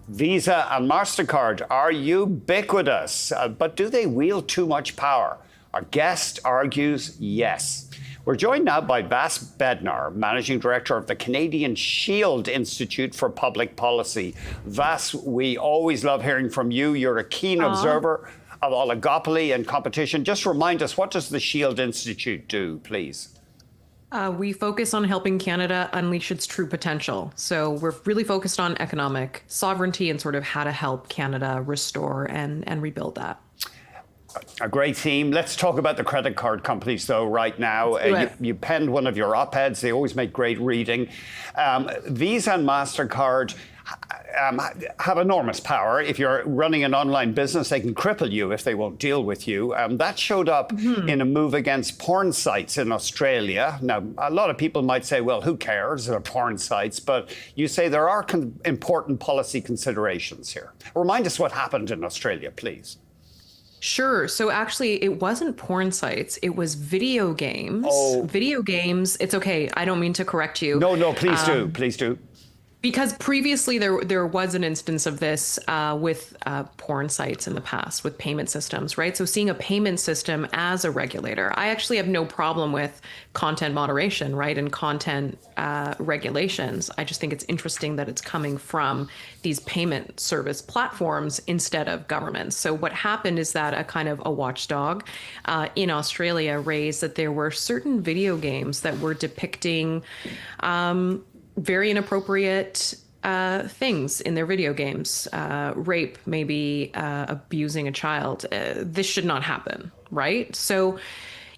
Visa and Mastercard are ubiquitous, but do they wield too much power? Our guest argues yes. We're joined now by Vass Bednar, Managing Director of the Canadian Shield Institute for Public Policy. Vass, we always love hearing from you. You're a keen observer of oligopoly and competition. Just remind us, what does the Shield Institute do, please? We focus on helping Canada unleash its true potential. So we're really focused on economic sovereignty and sort of how to help Canada restore and rebuild that. A great theme. Let's talk about the credit card companies, though, right now. You penned one of your op-eds. They always make great reading. Visa and Mastercard have enormous power. If you're running an online business, they can cripple you if they won't deal with you. That showed up in a move against porn sites in Australia. Now, a lot of people might say, well, who cares? They're porn sites. But you say there are important policy considerations here. Remind us what happened in Australia, please. Sure. So actually, it wasn't porn sites. It was video games. Oh. Video games. It's okay. I don't mean to correct you. No, please do. Please do. Because previously there was an instance of this with porn sites in the past with payment systems, right? So seeing a payment system as a regulator, I actually have no problem with content moderation, right? And content regulations. I just think it's interesting that it's coming from these payment service platforms instead of governments. So what happened is that a kind of a watchdog in Australia raised that there were certain video games that were depicting very inappropriate things in their video games, rape, maybe abusing a child. This should not happen, right? So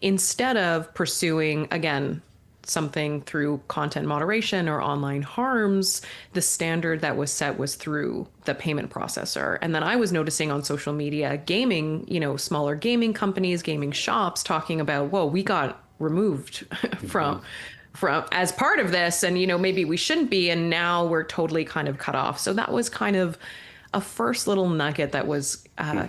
instead of pursuing, again, something through content moderation or online harms, the standard that was set was through the payment processor. And then I was noticing on social media, gaming, smaller gaming companies, gaming shops talking about, whoa, we got removed from as part of this, and maybe we shouldn't be, and now we're totally kind of cut off. So that was kind of a first little nugget that was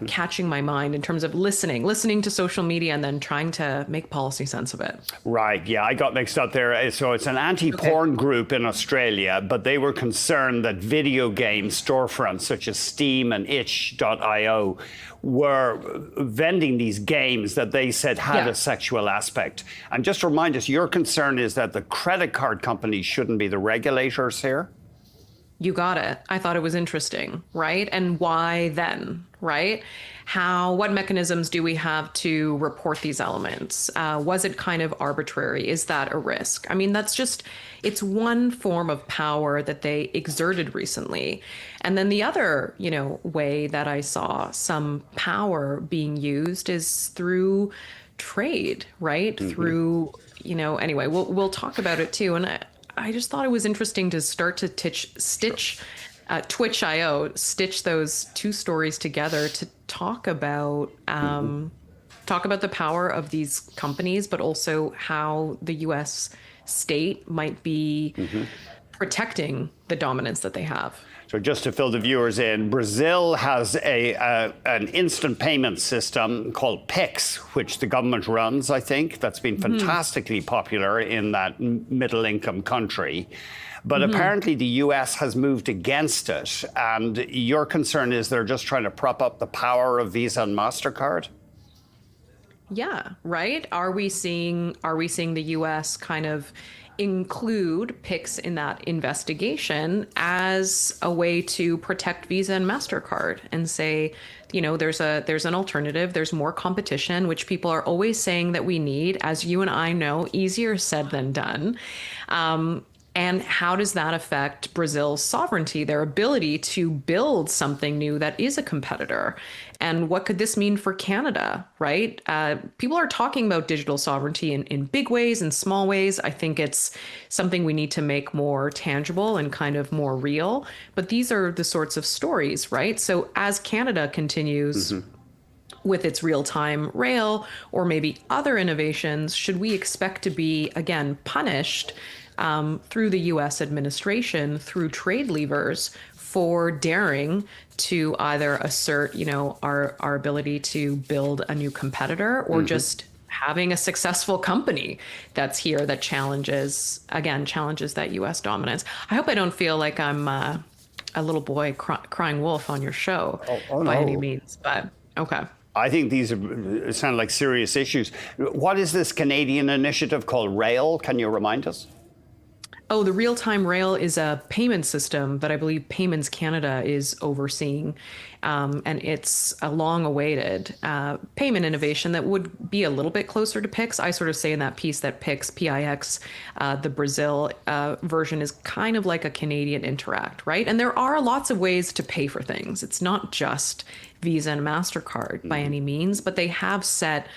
catching my mind in terms of listening to social media and then trying to make policy sense of it. Right. Yeah, I got mixed up there. So it's an anti-porn group in Australia, but they were concerned that video game storefronts such as Steam and itch.io were vending these games that they said had a sexual aspect. And just remind us, your concern is that the credit card companies shouldn't be the regulators here? You got it. I thought it was interesting, right? And why then, right? What mechanisms do we have to report these elements? Was it kind of arbitrary? Is that a risk? I mean, it's one form of power that they exerted recently. And then the other, way that I saw some power being used is through trade, right? Through, anyway, we'll talk about it too. And I just thought it was interesting to start to stitch Twitch.io, stitch those two stories together to talk about the power of these companies, but also how the U.S. state might be protecting the dominance that they have. So just to fill the viewers in, Brazil has an instant payment system called Pix, which the government runs, I think. That's been fantastically popular in that middle-income country. But apparently the U.S. has moved against it. And your concern is they're just trying to prop up the power of Visa and Mastercard? Yeah, right. Are we seeing the U.S. kind of include Pix in that investigation as a way to protect Visa and Mastercard and say, there's an alternative, there's more competition, which people are always saying that we need, as you and I know, easier said than done. And how does that affect Brazil's sovereignty, their ability to build something new that is a competitor? And what could this mean for Canada, right? People are talking about digital sovereignty in big ways and small ways. I think it's something we need to make more tangible and kind of more real. But these are the sorts of stories, right? So as Canada continues with its real-time rail or maybe other innovations, should we expect to be, again, punished through the U.S. administration, through trade levers, for daring to either assert, our ability to build a new competitor or just having a successful company that's here that challenges that U.S. dominance. I hope I don't feel like I'm a little boy crying wolf on your show by no. any means, but okay. I think these sound like serious issues. What is this Canadian initiative called RAIL? Can you remind us? Oh, the real-time rail is a payment system that I believe Payments Canada is overseeing. And it's a long-awaited payment innovation that would be a little bit closer to PIX. I sort of say in that piece that PIX, the Brazil version, is kind of like a Canadian Interact, right? And there are lots of ways to pay for things. It's not just Visa and Mastercard by any means, but they have set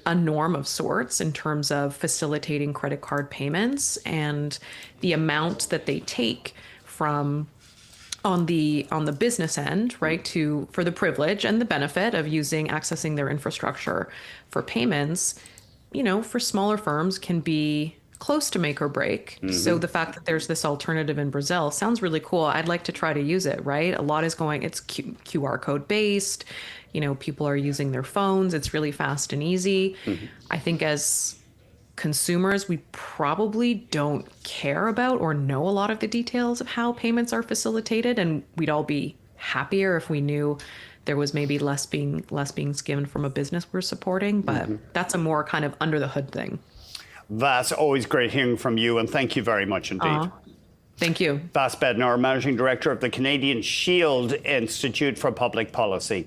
a norm of sorts in terms of facilitating credit card payments and the amount that they take from on the business end, right, for the privilege and the benefit of accessing their infrastructure for payments, for smaller firms can be close to make or break. So the fact that there's this alternative in Brazil sounds really cool. I'd like to try to use it, right? A lot is it's QR code based. People are using their phones. It's really fast and easy. I think as consumers, we probably don't care about or know a lot of the details of how payments are facilitated, and we'd all be happier if we knew there was maybe less being given from a business we're supporting. But that's a more kind of under the hood thing. Vass, always great hearing from you, and thank you very much indeed. Thank you. Vass Bednar, Managing Director of the Canadian Shield Institute for Public Policy.